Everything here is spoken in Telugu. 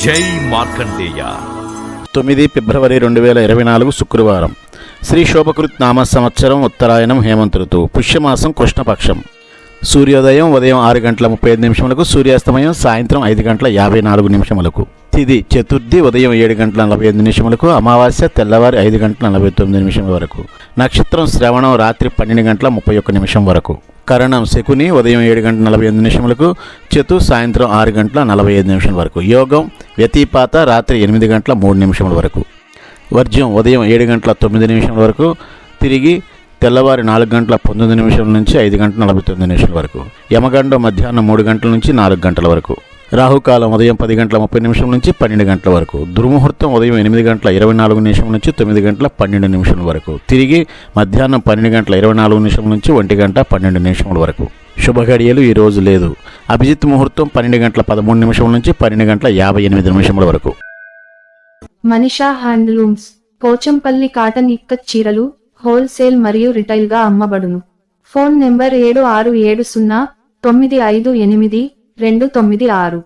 జై మార్కండేయ. 9 ఫిబ్రవరి 2024 శుక్రవారం. శ్రీ శోభకృత్ నామ సంవత్సరం, ఉత్తరాయణం, హేమంత ఋతువు, పుష్యమాసం, కృష్ణపక్షం. సూర్యోదయం ఉదయం 6:35, సూర్యాస్తమయం సాయంత్రం 5:54. తిథి చతుర్థి ఉదయం 7:45, అమావాస్య తెల్లవారి 5:49 వరకు. నక్షత్రం శ్రవణం రాత్రి 12:31 వరకు. కరణం శకుని ఉదయం 7:48, చతు సాయంత్రం 6:45 వరకు. యోగం వ్యతిపాత రాత్రి 8:03 వరకు. వర్జ్యం ఉదయం 7:09 వరకు, తిరిగి తెల్లవారి 4:19 నుంచి 5:49 వరకు. యమగండం మధ్యాహ్నం 3 గంటల నుంచి 4 గంటల వరకు. రాహుకాలం ఉదయం 10:30 నుంచి 12 వరకు. దుర్ముహూర్తం ఉదయం 8:24 నుంచి 9:12 వరకు. తిరిగి మధ్యాహ్నం 12:24 నుంచి 1:12 వరకు. శుభఘడియలు ఈ రోజు లేదు. అభిజిత్ ముహూర్తం 12:13 నుంచి 12:58 వరకు. మనీషా హ్యాండ్లూమ్స్, పోచంపల్లి కాటన్ ఇక్కత్ చీరలు హోల్సేల్ మరియు రిటైల్ గా అమ్మబడును. Phone number 7670958296.